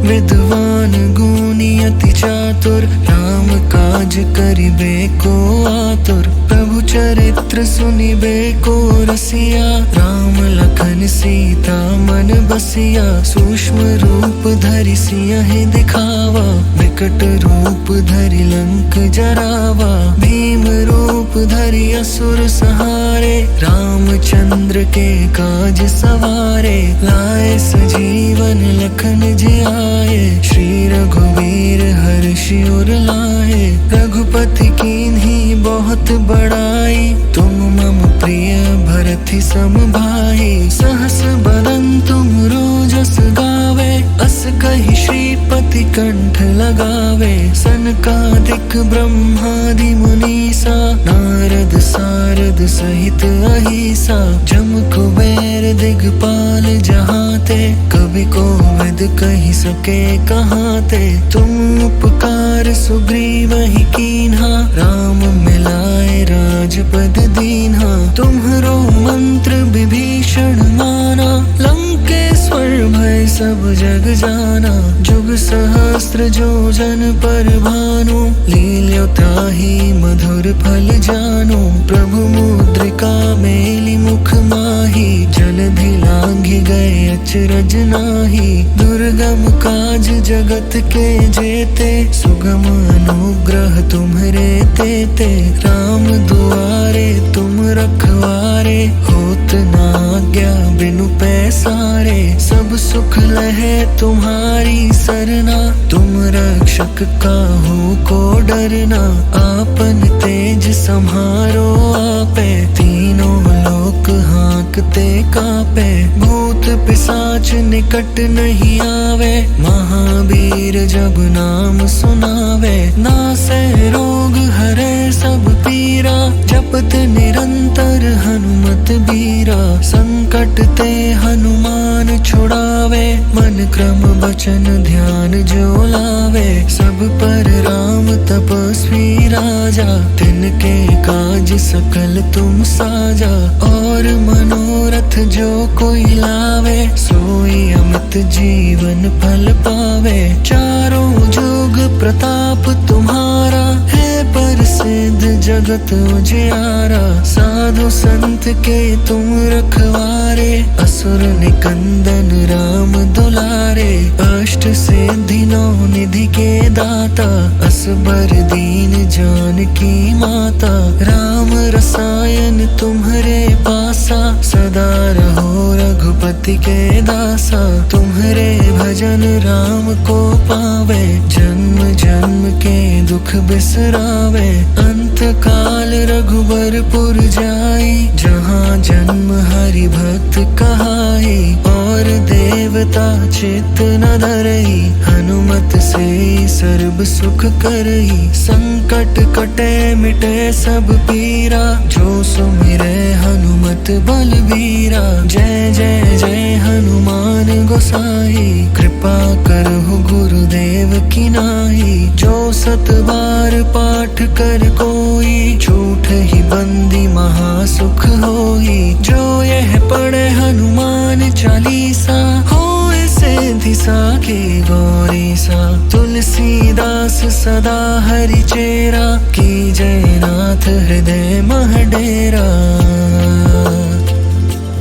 विद्वान गुणी अति चातुर, राम काज करिबे को आतुर। प्रभु चरित्र सुनिबे को रसिया, राम लखन सीता मन बसिया। सूक्ष्म रूप धरि सियहि दिखावा, विकट रूप धरि लंक जरावा। भीम रूप धरि असुर संहारे, रामचंद्र के काज सवारे। लाए सजीवन लखन जियाए, श्री रघुवीर हर्षि उर लाए। रघुपति कीन्ही बहुत बड़ाई, तुम मम प्रिय भरति सम भाई। सहस बदन तुम रोजस गावे, अस कहि श्रीपति कंठ लगावे। सनकादिक ब्रह्मादि मुनीसा, नारद सारद सहित अहिसा। जम कुबेर दिगपाल जहाते, कवि कोविद कहि सके कहाते। तुम उपकार सुग्रीवहि कीन्हा, राम मिलाए राजपद दीन्हा। तुम्हरो मंत्र विभीषण माना, लंकेश्वर भय सब जग जाना। जुग सहस्त्र जो जन पर भानु, लील्यो ताहि मधुर फल जानु। प्रभु मुद्रिका मेलि मुख माहि, जलधि लांघि गए अचरज नाहि। दुर्गम काज जगत के जेते, सुगम अनुग्रह तुम्हरे तेते। राम दुआरे तुम रखवारे, होत न आज्ञा बिनु पैसारे। सब सुख लहे तुम्हारी सरना, तुम रक्षक काहू को डरना। आपन तेज सम्हारो आपे, तीनों लोक हांकते कापे। भूत पिशाच निकट नहीं आवे, महावीर जब नाम सुनावे। नासै रोग हरै सब पीरा, जपत निरंतर हनुमत बीरा। संकट ते हनुमान छुड़ावे, मन क्रम बचन ध्यान जो लावे। सब पर राम तपस्वी राजा, तिनके काज सकल तुम साजा। और मनोरथ जो कोई लावे, सोई अमित जीवन फल पावे। चारों जुग प्रताप तुम्हारा, है प्रसिद्ध जगत उजियारा। साधु संत के तुम रखवारे, असुर निकंदन राम दुलारे। अष्ट सिद्धि नौ निधि के दाता, असबर दीन जानकी माता। राम रसायन तुम्हरे पासा, सदा रहो रघुपति के दासा। तुम्हरे भजन राम को पावे, जन्म जन्म के दुख बिसरावे। अंत काल रघुबरपुर जाई, जहाँ जन्म हरि भक्त कहाई। और और देवता चित न धरई, हनुमत से सर्ब सुख करई। संकट कटे मिटे सब पीरा, जो सुमिरे हनुमत बलबीरा। जय जय जय हनुमान गोसाई, कृपा करहु गुरुदेव की नाई। जो सत बार पाठ कर कोई, झूठ ही बंदी महासुख होई। जो यह पढ़े हनुमान चालीसा, होए सिद्धि साखी गौरी सा। तुलसीदास सदा हरि चेरा, की जय नाथ हृदय मह डेरा।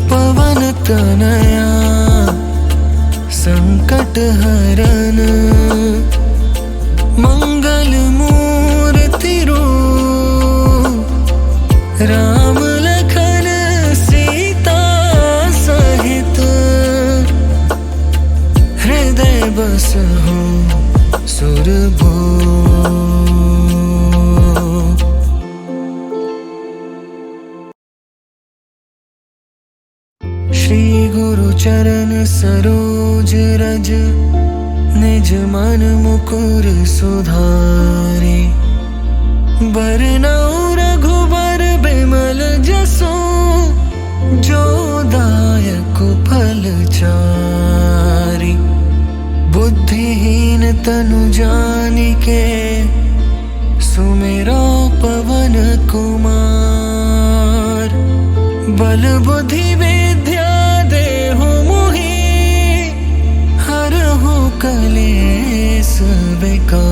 पवन तनया संकट हरन, मंगल मूर्ति रूप। राम लखन सीता सहित, हृदय बसहु सुरभूप। श्री गुरु चरण सरोज रज, निज मन मुकुर सुधारे। बरनउँ रघुबर बिमल जसु, जो दायक फल चारि। बुद्धिहीन तनु जानिके, सुमिरो पवन कुमार। बल बुद्धि विद्या देहु मोहि, हरहु कलेस विकार।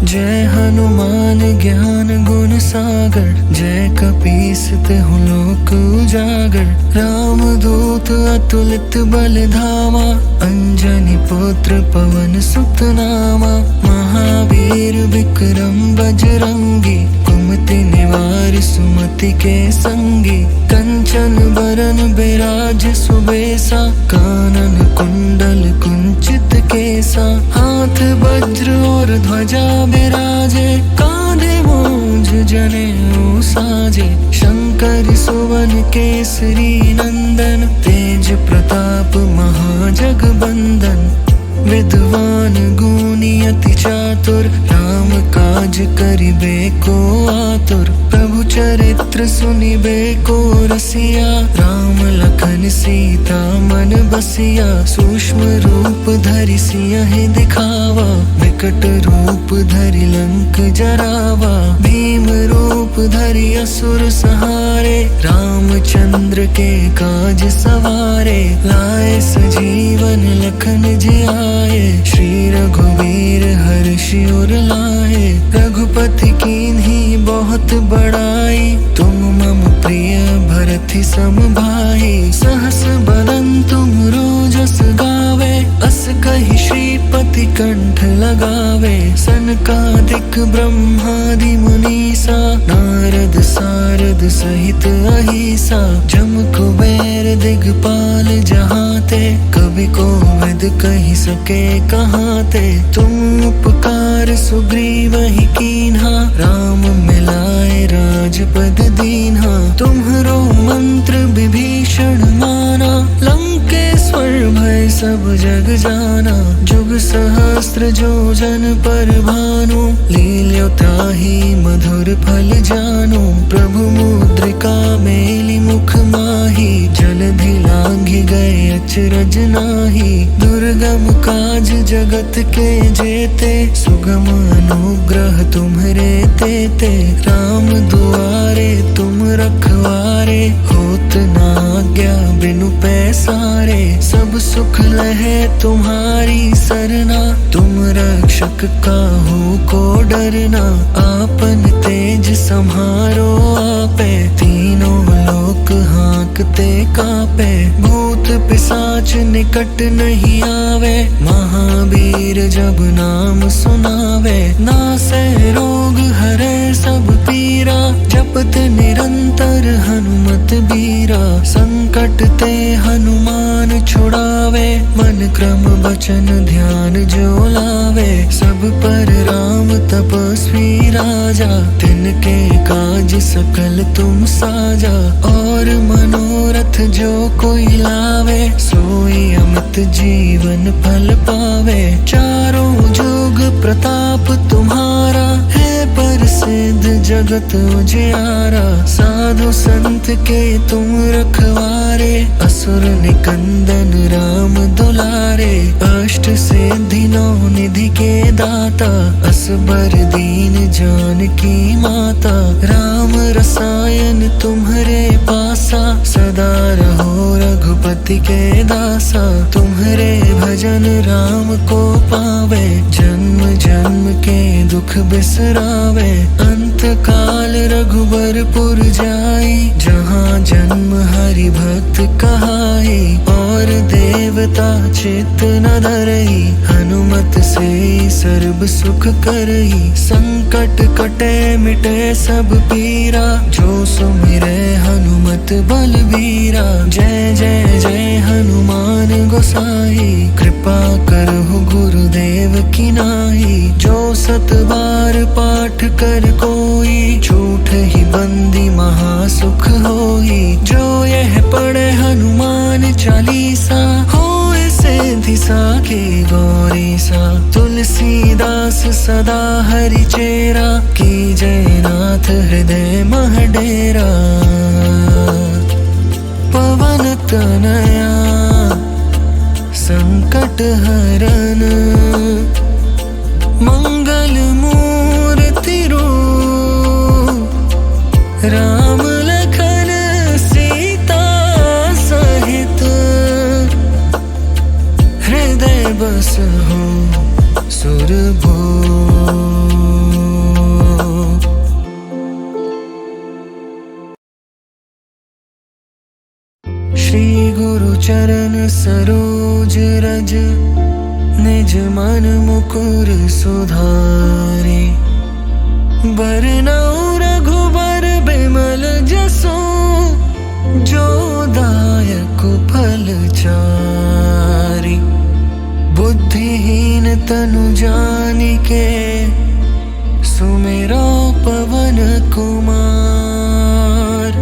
जय हनुमान ज्ञान गुण सागर, जय कपीस तिहु लोक उजागर। राम दूत अतुलित बल धामा, अंजनी पुत्र पवन सुत नामा। महावीर विक्रम बजरंगी, कुमति निवार सुमति के संगी। कंचन बरन बिराज सुबेसा, कानन कुंडल कुंचित केसा। हाथ वज्र और ध्वजा बिराजे, कांधे मूंज जनेऊ साजे। शंकर सुवन केसरी नंदन, तेज प्रताप महाजगबंदन। विद्वान गुणी अति चातुर, राम काज करिबे को आतुर। प्रभु चरित्र सुनिबे को रसिया, राम लखन सीता मन बसिया। सूक्ष्म रूप धरि सियहि दिखावा, विकट रूप धरि लंक जरावा। भीम रूप धरि असुर संहारे, रामचंद्र के काज सवारे। लाए सजीवन लखन जियाए, श्री रघुवीर हर्षि उर लाए। रघुपति कीन्ही बहुत बड़ाई, तुम मम प्रिय भरति सम भाई। सहस बदन तुम रोजस गावे, अस कहि श्रीपति कंठ लगावे। सनकादिक ब्रह्मादि मुनीसा, नारद सारद सहित अहिसा। जम कुबेर दिगपाल जहाते, कवि कोविद कहि सके कहाते। तुम उपकार सुग्रीवहि कीन्हा, राम मिलाए राजपद दीन्हा। तुम्हरो मंत्र विभीषण माना, लंकेश्वर भय सब जग जाना। जुग सहस्त्र जो जन पर भानु, लील्यो ताहि मधुर फल जानु। प्रभु मुद्रिका मेलि मुख माहि, जलधि लांघि गए अचरज नाहि। दुर्गम काज जगत के जेते, सुगम अनुग्रह तुम्हरे तेते। राम दुआरे तुम रखवारे, होत न आज्ञा बिनु पैसारे। सब सुख लहे तुम्हारी सरना, तुम रक्षक काहू को डरना। आपन तेज सम्हारो आपे, तीनों लोक हांकते कापे। भूत पिशाच निकट नहीं आवे, महावीर जब नाम सुनावे। नासै रोग हरै सब पीरा, जपत निरंतर हनुमत बहुत बीरा। संकट ते हनुमान छुड़ावे, मन क्रम वचन ध्यान जो लावे। सब पर राम तपस्वी राजा, तिनके काज सकल तुम साजा। और मनोरथ जो कोई लावे, सोई अमित जीवन फल पावे। चारों जुग प्रताप तुम्हारा, है प्रसिद्ध जगत उजियारा। साधु संत के तुम रखवारे, असुर निकंदन राम दुलारे। अष्ट सिद्धि नौ निधि के दाता, असबर दीन जानकी माता। राम रसायन तुम्हारे पासा, सदा रहो रघुपति के दासा। तुम्हारे भजन राम को पावे, जन्म जन्म के दुख बिसरावे। अंत काल रघुबरपुर जाई, जहाँ जन्म हरि भक्त कहाई। और देवता चित्त न धरई, हनुमत से सर्व सुख करई। संकट कटे मिटे सब पीरा, जो सुमिरे हनुमत बलबीरा। जय जय जय हनुमान गोसाई, कृपा करहु गुरुदेव की नाई। जो सत बार पाठ कर कोई, झूठ ही बंदी महासुख होई। जो यह पढ़े हनुमान चालीसा, होए सिद्धि साखी गौरी सा। तुलसीदास सदा हरि चेरा, की जय नाथ हृदय मह डेरा। पवन तनया संकट हरन, मंगल मूर्ति रूप। राम लखन सीता सहित, हृदय बसहु सुरभूप। श्री गुरु चरण सरोज रज, निज मन मुकुर सुधारे। बरनउँ रघुबर बिमल जसु, जो दायक फल चारि। बुद्धिहीन तनु जानिके, सुमिरो पवन कुमार।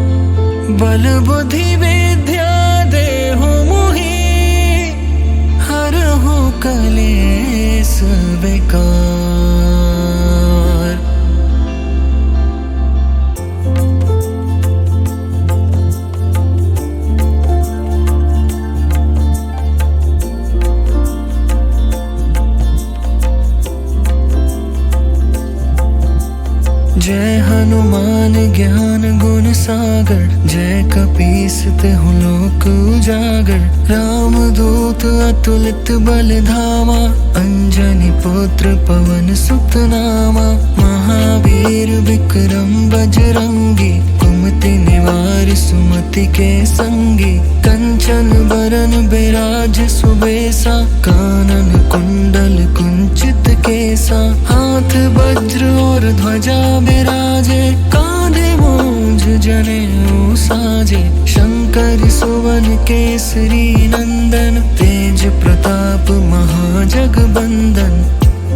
बल बुद्धि विद्या देहु मोहि, हरहु कलेस विकार। जय हनुमान ज्ञान गुण सागर, जय कपीस तिहुँ लोक उजागर। राम दूत अतुलित बल धामा, अंजनी पुत्र पवन सुत नामा। महावीर विक्रम बजरंगी, कुमति निवार सुमति के संगी। कंचन बरन बिराज सुबेसा, कानन कुंडल कुंचित केसा। हाथ वज्र और ध्वजा बिराजे, कांधे मूंज जनेऊ साजे। शंकर सुवन केसरी नंदन, तेज प्रताप महाजगबंदन।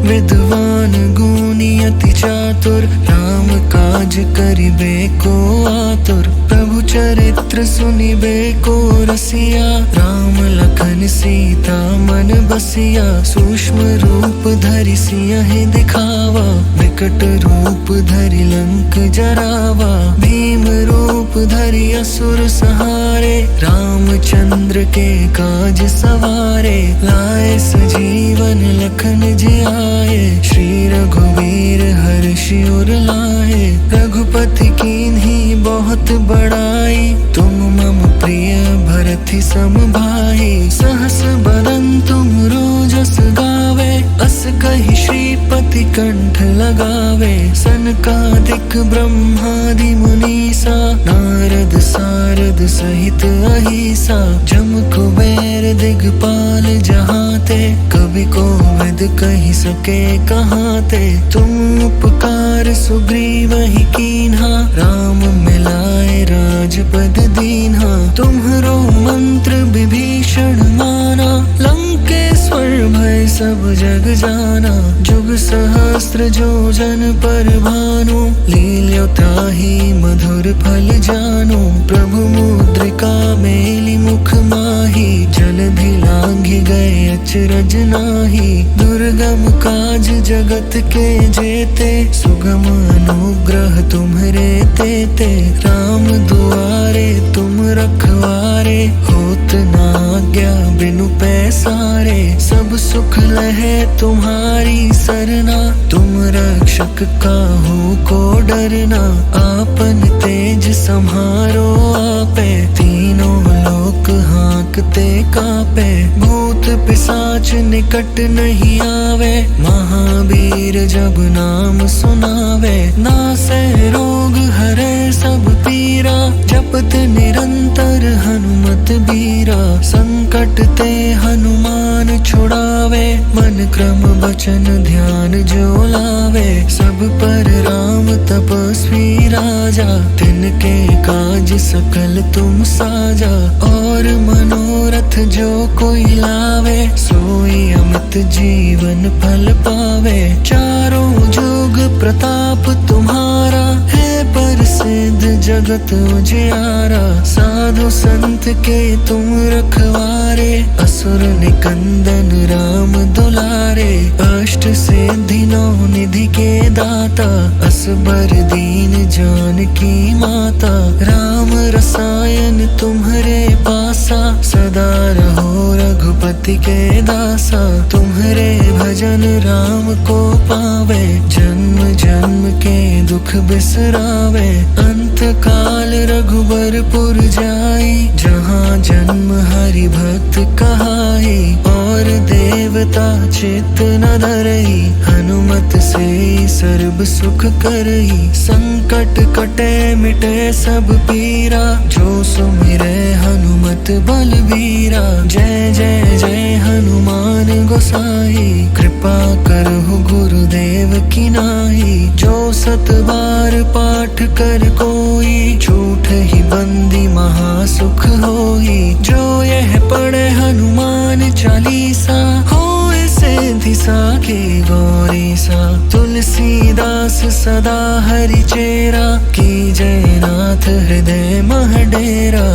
विद्वान गुणी अति चातुर, राम काज करिबे को आतुर। प्रभु चरित्र सुनिबे को रसिया, राम लखन सीता मन बसिया। सूक्ष्म रूप धरि सियहि दिखावा, विकट रूप धरि लंक जरावा। भीम रूप धरि असुर संहारे, रामचंद्र के काज सवारे। लाए सजीवन लखन जियाए, श्री रघुवीर हर्षि उर लाए। रघुपति कीन्ही बहुत बड़ाई, तुम मम प्रिय भरति सम भाई। सहस बदन तुम रोजस गावे, अस कहि श्रीपति कीर्ति कंठ लगावे। सनकादिक ब्रह्मादि मुनीसा, नारद सारद सहित अहिसा। जम कुबेर दिगपाल जहाते, कवि कोविद कहि सके कहाते। तुम उपकार सुग्रीव ही कीन्हा, राम मिलाए राजपद दीन्हा। तुम्हरो मंत्र विभीषण माना, लंकेश्वर भय सब जग जाना। जुग सहस्त्र जो जन पर भानु, लील्यो ताहि मधुर फल जानु। प्रभु मुद्रिका मेलि मुख माही, जलधि लांघि गए अचरज नाही। दुर्गम काज जगत के जेते, सुगम अनुग्रह तुम्हरे तेते। राम दुआरे तुम रखवारे, होत न आज्ञा बिनु पैसारे। सब सुख लहे तुम्हारी सरना, तुम रक्षक काहू को डरना। आपन तेज सम्हारो आपे, तीनों लोक हाँकते कापे। भूत पिशाच निकट नहीं आवे, महावीर जब नाम सुनावे। नासै रोग हरै सब पीरा, जपत निरंतर हनुमत बीरा। संकट ते हनुमान छुड़ावे, मन क्रम वचन ध्यान जो लावे। सब पर राम तपस्वी राजा, तिनके काज सकल तुम साजा। और मनोरथ जो कोई लावे, सोई अमित जीवन फल पावे। चारों जुग प्रताप तुम्हारा, है प्रसिद्ध जगत उजियारा। साधु संत के तुम रखवारे, असुर निकंदन राम दुलारे। अष्ट सिद्धि नौ निधि के दाता, असबर दीन जानकी माता। राम रसायन तुम्हरे पासा, सदा रहो रघुपति के दासा। तुम्हरे भजन राम को पावे, जन्म जन्म के दुख बिसरावे। अंत काल रघुबरपुर जाई, जहाँ जन्म हरि भक्त कहाई। और देवता चित्त न धरई, हनुमत से सर्व सुख करई। संकट कटे मिटे सब पीरा, जो सुमिरे हनुमत बलबीरा। जय जय जय हनुमान गोसाई, कृपा करहु गुरुदेव की नाई। जो सत बार पाठ कर कोई, झूठ ही बंदी महासुख होई। जो यह पढ़े हनुमान चालीसा, होए सिद्धि साखी गौरी सा। तुलसीदास सदा हरि चेरा, की जय नाथ हृदय मह डेरा।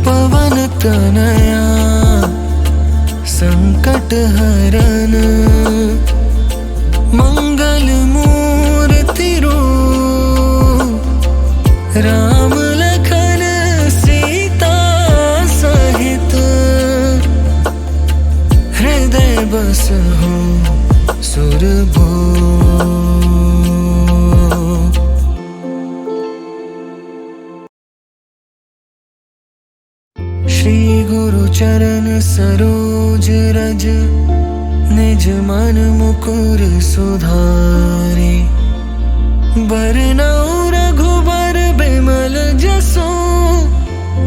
पवन तनया संकट हरन, मंगल मूर्ति रूप। राम लखन सीता सहित, हृदय बसहु सुरभूप। श्री गुरु चरण सरोज रज, निज मन मुकुर सुधारे। बरनउँ रघुबर बिमल जसु,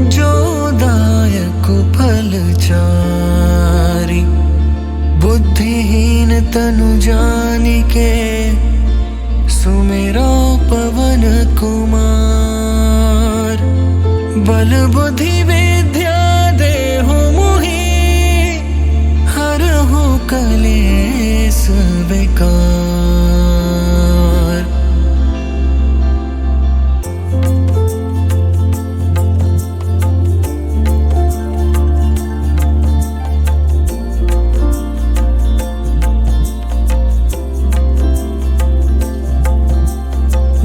जो दायक फल चारि। बुद्धिहीन तनु जानिके, सुमिरो पवन कुमार। बल बुद्धि विद्या देहु मोहि, हरहु कलेस विकार।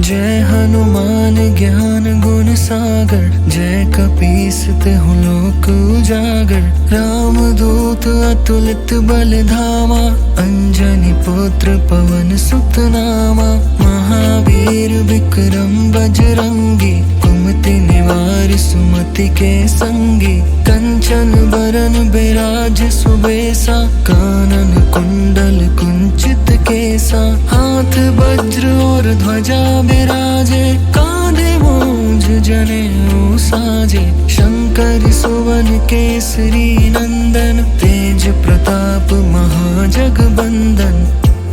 जय हनुमान ज्ञान गुण सागर, जय कपीस तिहुँ लोक उजागर। राम दूत अतुलित बल धामा, अंजनी पुत्र पवन सुत नामा। महावीर विक्रम बजरंगी, कुमति निवार सुमति के संगी। कंचन बरन बिराज सुबेसा, कानन कुंडल वज्र और ध्वजा बिराजे, कांधे मूंज जनेऊ साजे। शंकर सुवन केसरी नंदन, तेज प्रताप महाजगबंदन।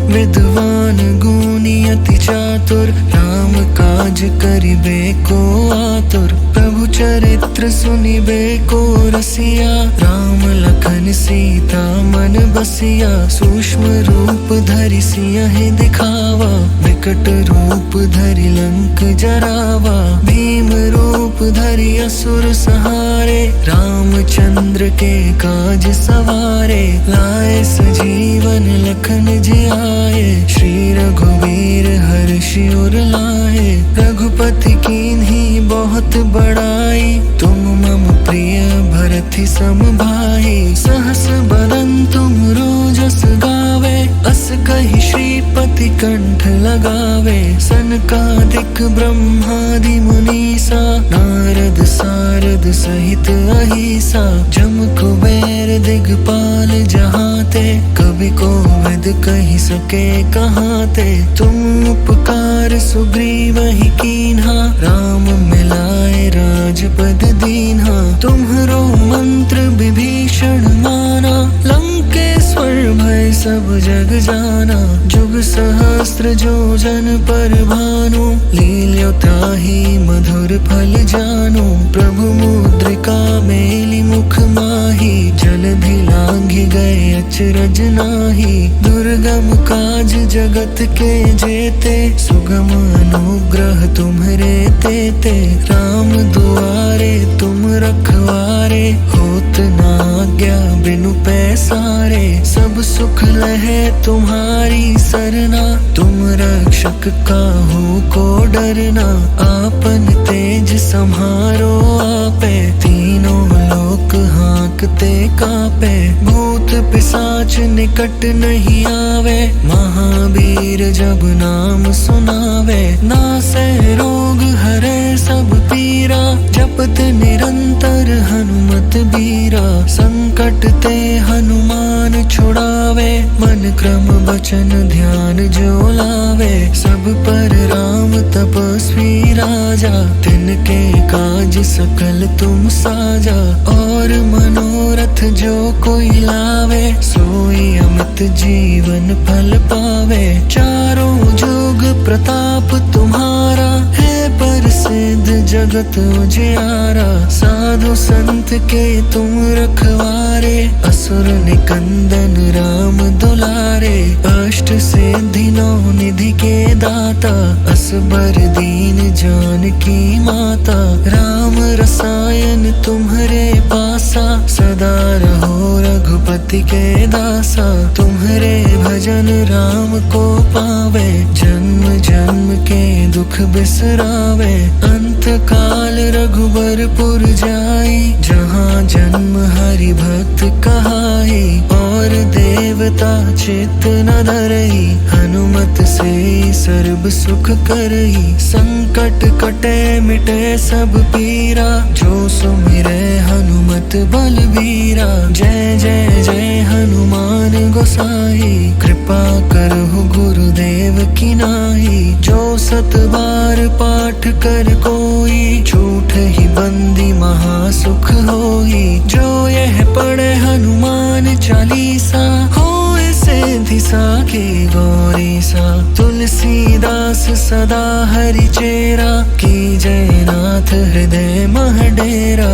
विद्वान गुणी अति चातुर, राम काज करिबे को आतुर। प्रभु चरित्र सुनिबे को रसिया, राम लखन सीता मन बसिया। सूक्ष्म रूप धरि सियहि दिखावा, विकट रूप धरि लंक जरावा। भीम रूप धरि असुर संहारे, रामचंद्र के काज सवारे। लाए सजीवन लखन जियाए, श्री रघुवीर हर्षि उर लाए। रघुपति कीन्ही बहुत बड़ाई, तुम मम प्रिय भरति सम भाई। सहस बदन तुम रोजस गावे, अस कहि श्रीपति कंठ लगावे। सनकादिक ब्रह्मादि मुनीसा, नारद सारद सहित अहिसा। जम कुबेर दिगपाल जहाते, कवि कोविद कहि सके कहाते। तुम उपकार सुग्रीवहि कीन्हा, राम मिलाए राजपद दीन्हा। तुम्हरो मंत्र विभीषण माना, लंकेश्वर भय सब जग जाना। जुग सहस्त्र जो जन पर भानु, लील्यो ताहि मधुर फल जानु। प्रभु मुद्रिका मेलि मुख माहि, जलधि लांघि गए अचरज नाही। दुर्गम काज जगत के जेते, सुगम अनुग्रह तुम्हरे तेते। राम दुआरे तुम रखवारे, होत न आज्ञा बिनु पैसारे। सब सुख लहे तुम्हारी सरना, तुम रक्षक काहू को डरना। आपन तेज सम्हारो आपे, तीनों लोक हाँकते कापे। भूत पिशाच निकट नहीं आवे, महावीर जब नाम सुनावे। नासै रोग हरे सब पीरा, जपत निरंतर हनुमत बीरा। संकट ते हनुमान छुड़ावे, मन क्रम वचन ध्यान जो लावे। सब पर राम तपस्वी राजा, तिनके काज सकल तुम साजा। और मनोरथ जो कोई लावे, सोई अमित जीवन फल पावे। चारों जुग प्रताप तुम्हारा, है प्रसिद्ध जगत उजियारा। साधु संत के तुम रखवारे, असुर निकंदन राम दुलारे। अष्ट सिद्धि नौ निधि के दाता, असबर दीन जानकी माता। राम रसायन तुम्हरे पासा, सदा रहो रघुपति के दासा। तुम्हरे भजन राम को पावे, जन्म जन्म के दुख बिसरावे। अंत काल रघुबरपुर जाई, जहाँ जन्म हरि भक्त कहाई। और देवता चित्त न धरई, हनुमत से सर्व सुख करई। संकट कटे मिटे सब पीरा, जो सुमिरे हनुमत बलबीरा। जय जय जय हनुमान गोसाई, कृपा करहु गुरुदेव की नाई। जो सत बार पाठ कर कोई, झूठ ही बंदी महासुख होई। जो यह पढ़े हनुमान चालीसा, होए सिद्धि साखी गौरी सा। तुलसीदास सदा हरि चेरा, की जय नाथ हृदय मह डेरा।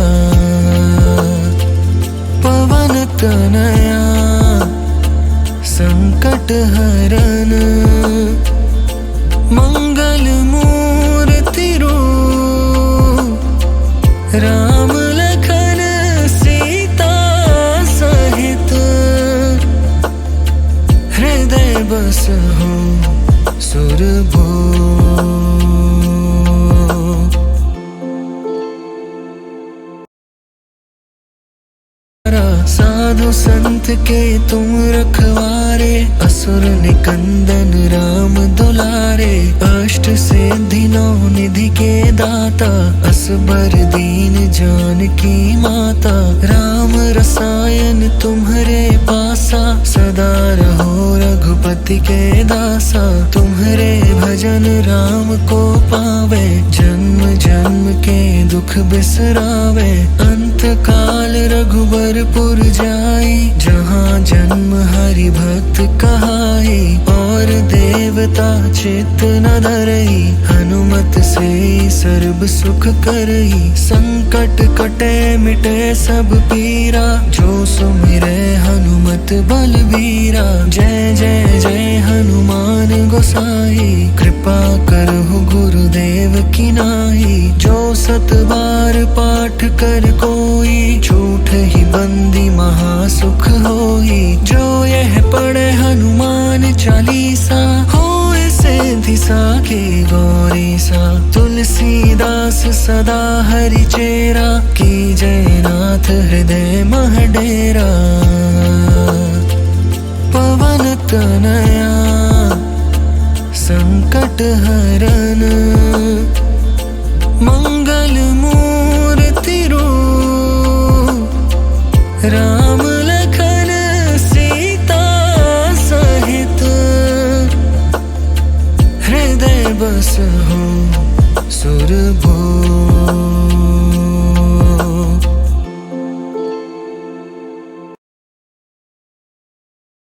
पवन तनया संकट हरन, मंगल मूर्ति रूप। राम लखन सीता सहित, हृदय बसहु सुरभूप। साधु संत के तुम रखवारे, असुर निकंदन राम दुलारे। अष्ट सिद्धि नौ निधि के दाता, असबर दीन जानकी माता। राम रसायन तुम्हरे पासा, सदा रहो रघुपति भक्ति के दासा, तुम्हारे भजन राम को पावे, जन्म जन्म के दुख बिसरावे। अंत काल रघुबरपुर जाई, जहाँ जन्म हरि भक्त कहाई। और देवता चित्त न धरई, हनुमत से सर्ब सुख करई। संकट कटे मिटे सब पीरा, जो सुमिरे हनुमत बलबीरा। जय जय जय हनुमान गोसाई, कृपा करहु गुरुदेव की नाई। जो सत बार पाठ कर कोई, झूठ ही बंदी महासुख होई। जो यह पढ़े हनुमान चालीसा, होए सिद्धि साखी गौरी सा। तुलसीदास सदा हरि चेरा, की जय नाथ हृदय मह डेरा। पवन तनया संकट हरन, मंगल मूर्ति रूप। राम लखन सीता सहित, हृदय बसहु सुरभूप।